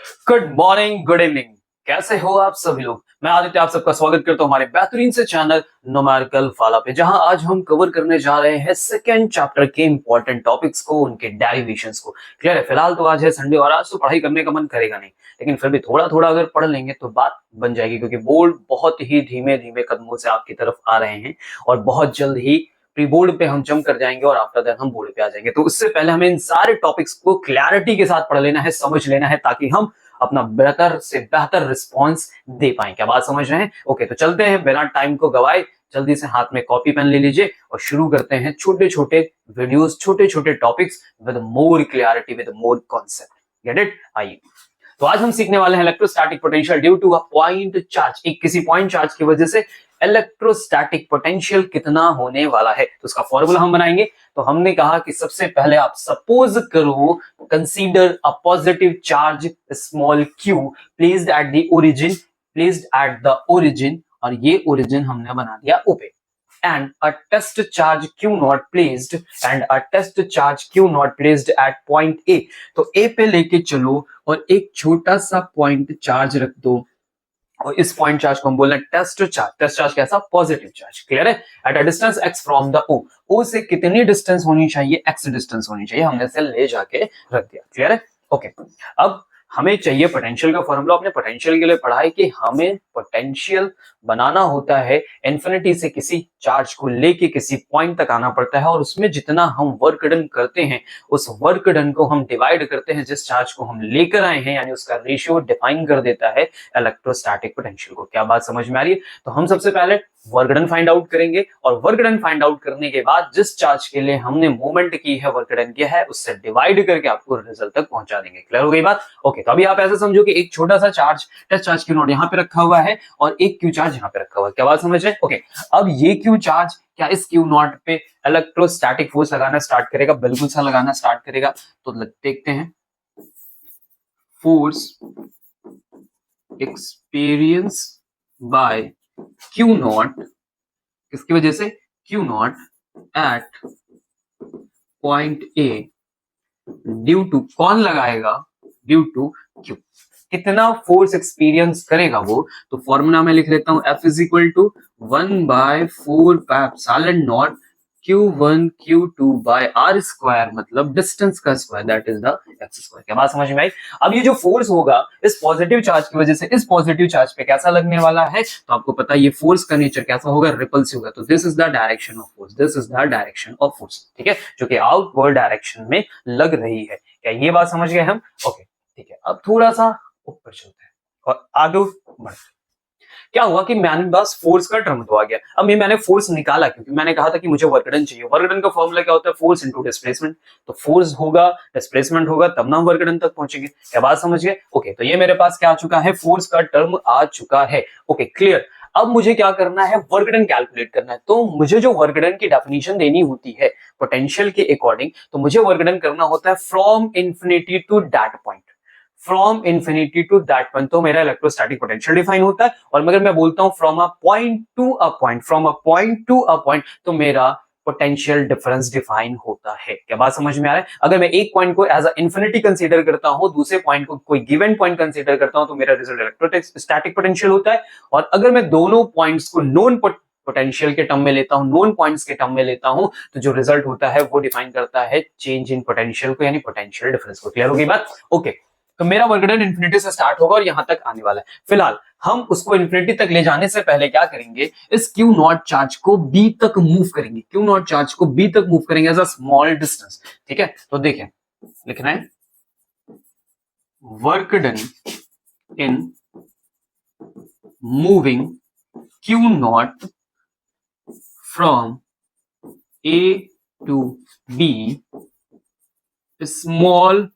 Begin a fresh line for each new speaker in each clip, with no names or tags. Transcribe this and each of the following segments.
Good morning, good evening. कैसे हो आप सभी लोग। मैं आदित्य आप सबका स्वागत करता हूं हमारे बेहतरीन से चैनल न्यूमेरिकल फाला पे, जहां आज हम कवर करने जा रहे हैं सेकंड चैप्टर के इंपॉर्टेंट टॉपिक्स को, उनके डेरिवेशंस को। क्लियर है। फिलहाल तो आज है संडे और आज तो पढ़ाई करने का मन करेगा नहीं, लेकिन फिर भी थोड़ा थोड़ा अगर पढ़ लेंगे तो बात बन जाएगी, क्योंकि बोर्ड बहुत ही धीमे धीमे कदमों से आपकी तरफ आ रहे हैं और बहुत जल्द ही प्री बोर्ड पे हम जंप कर जाएंगे और आफ्टर दैट हम बोर्ड पे आ जाएंगे। तो उससे पहले हमें इन सारे टॉपिक्स को क्लैरिटी के साथ पढ़ लेना है, समझ लेना है, ताकि हम अपना बेहतर से बेहतर रिस्पॉन्स दे पाए। क्या बात समझ रहे हैं? ओके, तो चलते हैं बिना टाइम को गवाए। जल्दी से हाथ में कॉपी पेन ले लीजिए और शुरू करते हैं छोटे छोटे वीडियोस, छोटे छोटे topics with more clarity, with more concept. Get it? आइए, तो आज हम सीखने वाले हैं electrostatic potential due to a point charge. एक किसी पॉइंट चार्ज की वजह से इलेक्ट्रोस्टैटिक पोटेंशियल कितना होने वाला है, तो उसका फॉर्मूला हम बनाएंगे। तो हमने कहा कि सबसे पहले आप सपोज करो, consider a positive charge small q placed at the origin, और ये ओरिजिन हमने बना दिया O पे, and a test charge q naught placed at point A। तो A पे लेके चलो और एक छोटा सा पॉइंट चार्ज रख दो, और इस पॉइंट चार्ज को हम बोल रहे हैं टेस्ट चार्ज। टेस्ट चार्ज कैसा? Positive charge. क्लियर है? At a distance x from the O से कितनी डिस्टेंस होनी चाहिए? x डिस्टेंस होनी चाहिए। हमने इसे ले जाके रख दिया। क्लियर है? ओके, अब हमें चाहिए पोटेंशियल का फॉर्मूला। अपने पोटेंशियल के लिए पढ़ा है कि हमें पोटेंशियल बनाना होता है इन्फिनिटी से किसी चार्ज को लेके किसी पॉइंट तक आना पड़ता है, और उसमें जितना हम वर्क डन करते हैं उस वर्क डन को हम डिवाइड करते हैं जिस चार्ज को हम लेकर आए हैं, यानी उसका रेशियो डिफाइन कर देता है इलेक्ट्रोस्टैटिक पोटेंशियल को। क्या बात समझ में आ रही है? तो हम सबसे पहले वर्क डन फाइंड आउट करेंगे, और वर्क डन फाइंड आउट करने के बाद जिस चार्ज के लिए हमने मूवमेंट की है, वर्क डन किया है, उससे डिवाइड करके आपको रिजल्ट तक पहुंचा देंगे। क्लियर हो गई बात? ओके, तो अभी आप ऐसे समझो कि एक छोटा सा charge, test charge Q naught यहाँ पे रखा हुआ है और एक क्यू चार्ज यहाँ पे रखा हुआ है। क्या बात समझ रहे हैं? ओके, अब ये क्यू चार्ज क्या इस क्यू नॉट पे इलेक्ट्रोस्टैटिक फोर्स लगाना स्टार्ट करेगा? बिल्कुल सा लगाना स्टार्ट करेगा। तो देखते हैं, force experience by Q naught, किसकी वजह से? Q naught at point A due to, कौन लगाएगा? Due to Q. कितना फोर्स एक्सपीरियंस करेगा वो? तो फॉर्मूला में लिख लेता हूं, F is equal to 1/4 epsilon naught Q1 Q2 by R square, मतलब डिस्टेंस का square, that is the x square. क्या बात समझ में आई? अब ये जो फोर्स होगा इस पॉजिटिव चार्ज की वजह से इस पॉजिटिव चार्ज पे कैसा लगने वाला है? तो आपको पता है ये फोर्स का नेचर कैसा होगा? रिपल्सिव होगा। तो this is the direction of force, this is the direction of force. ठीक है, जो कि आउटवर्ड डायरेक्शन में लग रही है। क्या ये बात समझ गए हम? ओके, ठीक है। अब थोड़ा सा ऊपर चलते हैं और आगे बढ़ते हैं। क्या हुआ कि मेरे पास फोर्स का टर्म तो आ गया। अब मैंने फोर्स निकाला, क्योंकि मैंने कहा था कि मुझे वर्क डन चाहिए। वर्क डन का फॉर्मूला क्या होता है? Force into displacement. तो फोर्स होगा, डिस्प्लेसमेंट होगा, तब ना हम वर्क डन तक पहुंचेंगे। क्या बात समझ गए? ओके, तो ये मेरे पास क्या आ चुका है? फोर्स का टर्म आ चुका है। Okay, clear. अब मुझे क्या करना है? वर्क डन कैलकुलेट करना है। तो मुझे जो वर्क डन की डेफिनेशन देनी होती है पोटेंशियल के अकॉर्डिंग, तो मुझे वर्क डन करना होता है from infinity to that point, from infinity to that point. तो मेरा इलेक्ट्रोस्टैटिक पोटेंशियल डिफाइन होता है। और मगर मैं बोलता हूं from a point to a point, from a point to a point, तो मेरा पोटेंशियल डिफरेंस डिफाइन होता है। क्या बात समझ में आ रहा है? अगर मैं एक पॉइंट को एज अ इंफिनिटी कंसीडर करता हूं, दूसरे पॉइंट को कोई गिवन पॉइंट कंसीडर करता हूं, तो मेरा रिजल्ट इलेक्ट्रोस्टैटिक पोटेंशियल होता है। और अगर मैं दोनों पॉइंट्स को नोन पोटेंशियल के टर्म में लेता हूं, नोन पॉइंट्स के टर्म में लेता हूं, तो जो रिजल्ट होता है वो डिफाइन करता है चेंज इन पोटेंशियल को, यानी पोटेंशियल डिफरेंस को। क्लियर हो गई बात? ओके, तो मेरा वर्क डन इंफिनिटी से स्टार्ट होगा और यहां तक आने वाला है। फिलहाल हम उसको इंफिनिटी तक ले जाने से पहले क्या करेंगे? इस क्यू नॉट चार्ज को बी तक मूव करेंगे। क्यू नॉट चार्ज को बी तक मूव करेंगे एज अ स्मॉल डिस्टेंस। ठीक है, तो देखें, लिखना है work done in moving Q naught from A to B small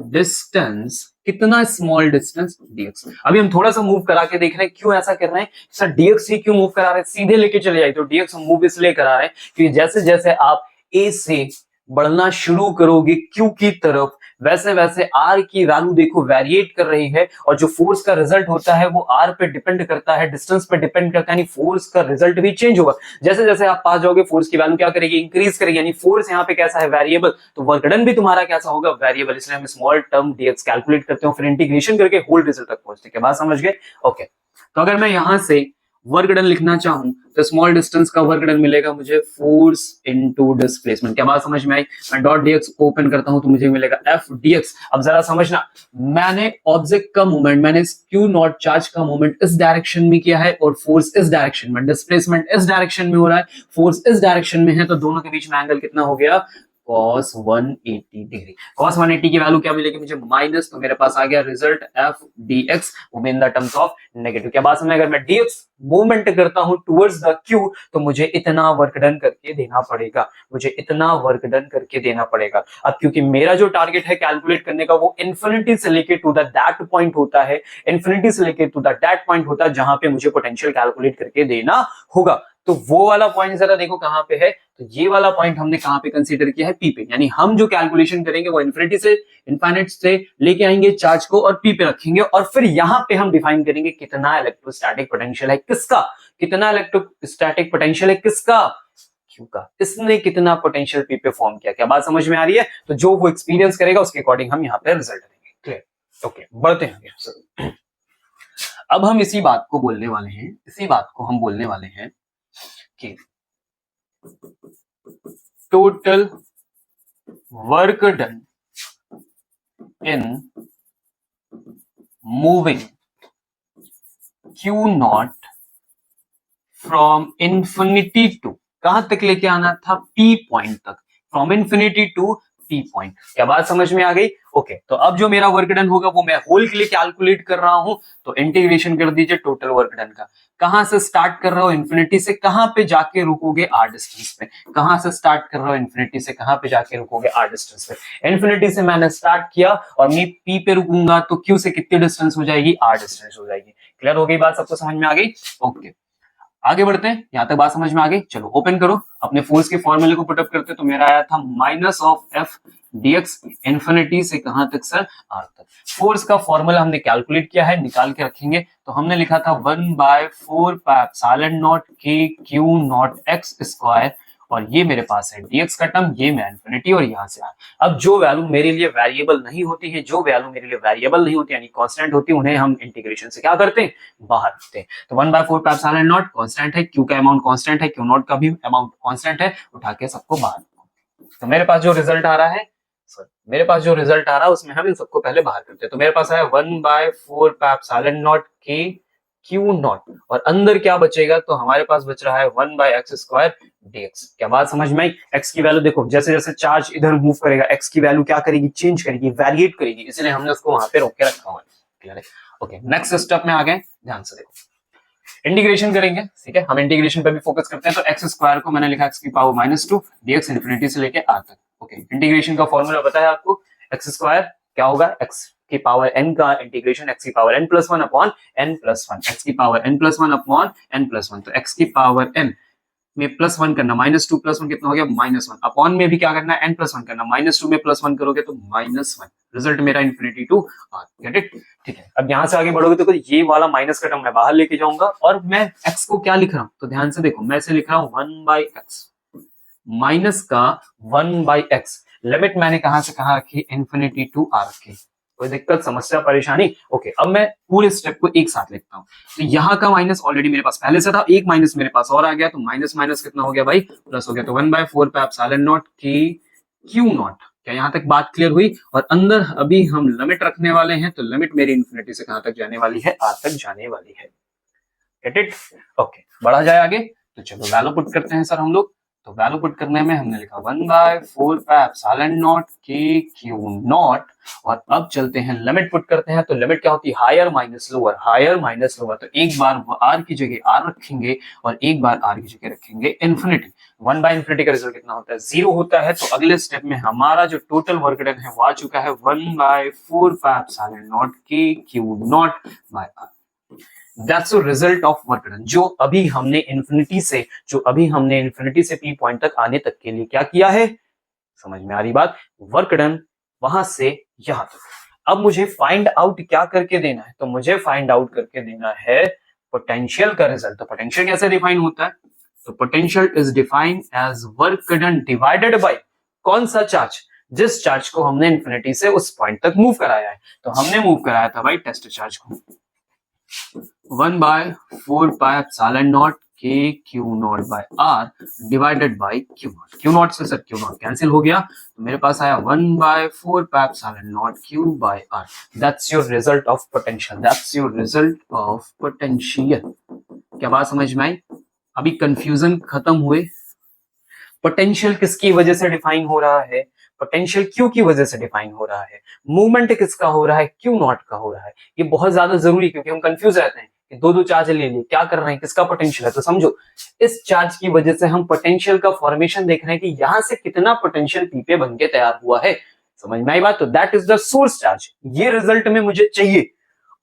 distance. कितना स्मॉल डिस्टेंस? dx। अभी हम थोड़ा सा मूव करा के देख रहे हैं, क्यों ऐसा कर रहे हैं सर? dx ही क्यों मूव करा रहे हैं? सीधे लेके चले जाए। तो dx हम मूव इसलिए करा रहे हैं क्योंकि जैसे जैसे आप a से बढ़ना शुरू करोगे q की तरफ, वैसे वैसे आर की वैल्यू देखो वेरिएट कर रही है, और जो फोर्स का रिजल्ट होता है वो आर पे डिपेंड करता है, डिस्टेंस पे डिपेंड करता है, यानी फोर्स का रिजल्ट भी चेंज होगा। जैसे जैसे आप पास जाओगे फोर्स की वैल्यू क्या करेगी, इंक्रीज करेगी, यानी फोर्स यहाँ पे कैसा है, वेरिएबल, तो वर्क डन भी तुम्हारा कैसा होगा, वेरिएबल। इसलिए हम स्मॉल टर्म डीएक्स कैलकुलेट करते हो, फिर इंटीग्रेशन करके होल रिजल्ट तक पहुंचते हैं। बात समझ गए? ओके, तो अगर मैं यहां से वर्क डन लिखना चाहूं तो स्मॉल डिस्टेंस का वर्क डन मिलेगा मुझे फोर्स इनटू डिस्प्लेसमेंट। क्या बात समझ में आई? मैं डॉट डीएक्स ओपन करता हूं तो मुझे मिलेगा एफ डीएक्स। अब जरा समझना, मैंने ऑब्जेक्ट का मूवमेंट, मैंने क्यू नॉट चार्ज का मूवमेंट इस डायरेक्शन में किया है और फोर्स इस डायरेक्शन में, डिस्प्लेसमेंट इस डायरेक्शन में हो रहा है, फोर्स इस डायरेक्शन में है, तो दोनों के बीच में एंगल कितना हो गया, cos 180 डिग्री। cos 180 की वैल्यू क्या मिलेगी मुझे, माइनस, तो मेरे पास आ गया रिजल्ट एफ dx वो in the terms of negative. क्या बात समझ? अगर मैं dx मूवमेंट करता हूं टुवर्ड्स द q तो मुझे इतना वर्क डन करके देना पड़ेगा, मुझे इतना वर्क डन करके देना पड़ेगा। अब क्योंकि मेरा जो टारगेट है कैलकुलेट करने का वो इन्फिनिटी से लेके टू द दैट पॉइंट होता है, इन्फिनिटी से लेके टू द दैट पॉइंट होता है जहां पे मुझे पोटेंशियल कैलकुलेट करके देना होगा। तो वो वाला पॉइंट जरा देखो कहां पे है, तो ये वाला पॉइंट हमने कहां पे कंसीडर किया है, पी पे। यानी हम जो कैलकुलेशन करेंगे वो इन्फिनिटी से इनफाइनाइट से लेके आएंगे चार्ज को और पी पे रखेंगे, और फिर यहां पे हम डिफाइन करेंगे कितना इलेक्ट्रोस्टैटिक पोटेंशियल है किसका, कितना इलेक्ट्रोस्टैटिक पोटेंशियल है किसका, क्यू का। इसने कितना पोटेंशियल पी पे फॉर्म किया। क्या बात समझ में आ रही है? तो जो वो एक्सपीरियंस करेगा उसके अकॉर्डिंग हम यहाँ पे रिजल्ट देंगे। क्लियर? ओके, बढ़ते हैं। अब हम इसी बात को बोलने वाले हैं, इसी बात को हम बोलने वाले हैं कि total work done in moving Q naught from infinity to, कहां तक लेके आना था, P पॉइंट तक, from infinity to P point. क्या बात समझ में आ गई? ओके, तो अब जो मेरा वर्क डन होगा वो मैं होल के लिए कैलकुलेट कर रहा हूं, तो इंटीग्रेशन कर दीजिए टोटल वर्क डन का। कहां से स्टार्ट कर रहा हो, इंफिनिटी से, कहां पे जाके रुकोगे, आर डिस्टेंस पे। कहां से स्टार्ट कर रहा हो, इंफिनिटी से, कहां पे जाके रुकोगे, आर डिस्टेंस पे। इंफिनिटी से मैंने स्टार्ट किया और मैं पी पे रुकूंगा तो क्यू से कितनी डिस्टेंस हो जाएगी, आर डिस्टेंस हो जाएगी। क्लियर हो गई बात? सबको समझ में आ गई? ओके, आगे बढ़ते हैं। यहां तक बात समझ में आ गई? चलो ओपन करो, अपने फोर्स के फॉर्मूले को पुटअप करते, तो मेरा आया था minus of F DX, infinity से कहां तक सर, आर तक। फोर्स का फॉर्मूला हमने कैलकुलेट किया है, निकाल के रखेंगे, तो हमने लिखा था 1/4 पाई एप्सिलॉन नॉट के क्यू नॉट एक्स स्क्वायर, और ये मेरे पास है dx का टर्म, ये मैं इंफिनिटी, और यहां से अब जो वैल्यू मेरे लिए वेरिएबल नहीं होती है, जो वैल्यू मेरे लिए वेरिएबल नहीं होती यानी कांस्टेंट होती है, उन्हें हम इंटीग्रेशन से क्या करते हैं, बाहर रखते हैं। तो 1/4 पाई एप्सिलॉन नॉट कांस्टेंट है, क्यू का अमाउंट कांस्टेंट है, क्यू नॉट का भी अमाउंट कांस्टेंट है, उठा के सबको बाहर। तो मेरे पास जो रिजल्ट आ रहा है, मेरे पास जो रिजल्ट आ रहा है उसमें हम इन सबको पहले बाहर करते हैं। तो मेरे पास आया 1/4 पाई एप्सिलॉन नॉट के क्यू नॉट, और अंदर क्या बचेगा, तो हमारे पास बच रहा है 1/x स्क्वायर dx। क्या बात समझ में आई? x की वैल्यू देखो, जैसे जैसे चार्ज इधर मूव करेगा x की वैल्यू क्या करेगी, चेंज करेगी, वेरिएट करेगी, इसलिए हमने उसको वहां पे रोक के रखा हुआ है। क्लियर है? ओके, नेक्स्ट स्टेप में आ गए, ध्यान से देखो, इंटीग्रेशन करेंगे। ठीक है, हम इंटीग्रेशन पे भी फोकस करते हैं। तो x स्क्वायर को मैंने लिखा x की पावर -2 dx इंफिनिटी से लेके r तक। ओके, इंटीग्रेशन का फॉर्मूला पता है आपको, x स्क्वायर क्या होगा, x की पावर n का इंटीग्रेशन x की power n+1 upon n+1, x की पावर n+1 अपॉन n+1। तो x की पावर n में +1 करना, -2 +1 कितना हो गया, -1, अपॉन में भी क्या करना है, n+1 करना, -2 में +1 करोगे तो -1, रिजल्ट मेरा infinity to r। Get it? ठीक है, अब यहां से आगे बढ़ोगे तो ये वाला माइनस का टर्म मैं बाहर लेके जाऊंगा, और मैं x को क्या लिख रहा हूं, तो ध्यान से देखो, मैं इसे लिख रहा हूं 1/x, माइनस का 1/x, लिमिट मैंने कहां से कहां रखी, इंफिनिटी टू r रखी। कोई दिक्कत, समस्या, परेशानी? ओके, अब मैं पूरे स्टेप को एक साथ लिखता हूं। तो यहाँ का माइनस ऑलरेडी मेरे पास पहले से था, एक माइनस मेरे पास और आ गया, तो माइनस माइनस कितना हो गया भाई, प्लस हो गया। तो 1/4 पाई एप्सिलॉन नॉट के क्यू नॉट। क्या यहाँ तक बात क्लियर हुई? और अंदर अभी हम लिमिट रखने वाले हैं, तो लिमिट मेरी इंफिनिटी से कहां तक जाने वाली है, आर तक जाने वाली है। Get it? ओके, बढ़ा जाए आगे, तो चलो वैल्यू पुट करते हैं सर हम लोग। तो वैल्यू पुट करने में हमने लिखा 1/4 पाई एप्सिलॉन नॉट के क्यू नॉट, और अब चलते हैं लिमिट पुट करते हैं। तो लिमिट क्या होती है, higher minus lower, higher minus lower. तो एक बार आर की जगह आर रखेंगे और एक बार आर की जगह रखेंगे इंफिनिटी। 1/इंफिनिटी का रिजल्ट कितना होता है, 0 होता है। तो अगले स्टेप में हमारा जो टोटल वर्क डन है वो आ चुका है 1/4 पाई एप्सिलॉन नॉट के Q naught by R. That's the result of work done, जो अभी हमने इंफिनिटी से P पॉइंट तक आने तक के लिए क्या किया है, समझ में आ रही बात, वर्क डन वहां से यहां तक। अब मुझे फाइंड आउट क्या करके देना है, तो मुझे फाइंड आउट करके देना है पोटेंशियल का रिजल्ट। तो पोटेंशियल कैसे डिफाइन होता है, तो potential is defined as work done divided by कौन सा चार्ज, जिस चार्ज को हमने इन्फिनिटी से उस पॉइंट तक मूव कराया है। तो हमने मूव कराया था भाई टेस्ट चार्ज को 1/4πε0 k Q0 by R divided by Q0। Q0 से सर Q0 कैंसिल हो गया, तो मेरे पास आया 1/4πε0 Q by R। That's your result of potential, that's your result of potential. क्या बात समझ में आई? अभी कंफ्यूजन खत्म हुए। पोटेंशियल किसकी वजह से डिफाइन हो रहा है, पोटेंशियल क्यू की वजह से डिफाइन हो रहा है, मूवमेंट किसका हो रहा है, क्यू नॉट का हो रहा है। ये बहुत ज्यादा जरूरी, क्योंकि हम कंफ्यूज रहते हैं कि दो चार्ज ले लिए, क्या कर रहे हैं, किसका पोटेंशियल है। तो समझो, इस चार्ज की वजह से हम पोटेंशियल का फॉर्मेशन देख रहे हैं कि यहां से कितना पोटेंशियल पी पे बनके तैयार हुआ है। समझ में आई बात? तो that is the source charge. ये रिजल्ट में मुझे चाहिए,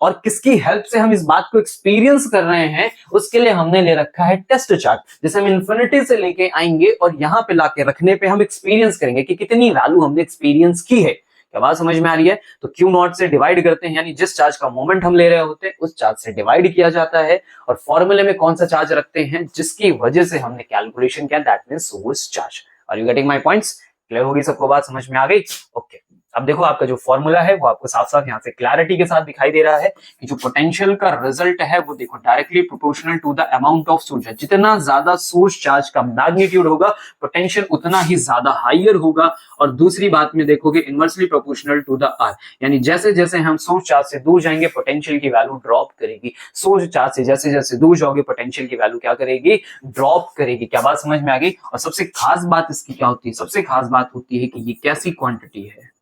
और किसकी हेल्प से हम इस बात को एक्सपीरियंस कर रहे हैं, उसके लिए हमने ले रखा है टेस्ट चार्ज, जिसे हम इन्फिनिटी से लेके आएंगे और यहां पे लाके रखने पे हम एक्सपीरियंस करेंगे कि कितनी वैल्यू हमने एक्सपीरियंस की है। क्या बात समझ में आ रही है? तो क्यू नॉट से डिवाइड करते हैं, यानी जिस चार्ज का मोमेंट हम ले रहे होते हैं उस चार्ज से डिवाइड किया जाता है, और फॉर्मूले में कौन सा चार्ज रखते हैं जिसकी वजह से हमने कैलकुलेशन किया, that means source charge. Are you getting my points? Clear होगी सबको, बात समझ में आ गई? ओके। अब देखो आपका जो फॉर्मूला है वो आपको साफ साफ यहाँ से क्लैरिटी के साथ दिखाई दे रहा है कि जो पोटेंशियल का रिजल्ट है वो देखो directly proportional to the amount of source charge. जितना ज्यादा सोर्स चार्ज का मैग्नीट्यूड होगा, पोटेंशियल उतना ही ज्यादा हाइयर होगा। और दूसरी बात में देखोगे inversely proportional to the R, यानी जैसे जैसे हम सोर्स चार्ज से दूर जाएंगे पोटेंशियल की वैल्यू ड्रॉप करेगी। सोर्स चार्ज से जैसे जैसे दूर जाओगे पोटेंशियल की वैल्यू क्या करेगी, ड्रॉप करेगी। क्या बात समझ में आ गई? और सबसे खास बात इसकी क्या होती है, सबसे खास बात होती है कि ये कैसी क्वांटिटी है,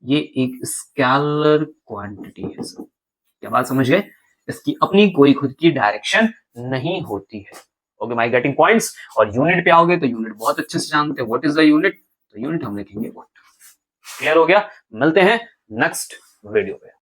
ये एक स्केलर क्वांटिटी है सर। क्या बात समझ गए? इसकी अपनी कोई खुद की डायरेक्शन नहीं होती है। Okay my getting points? और यूनिट पे आओगे तो यूनिट बहुत अच्छे से जानते हैं, व्हाट इज द यूनिट, तो यूनिट हम लिखेंगे व्हाट। क्लियर हो गया? मिलते हैं नेक्स्ट वीडियो पे।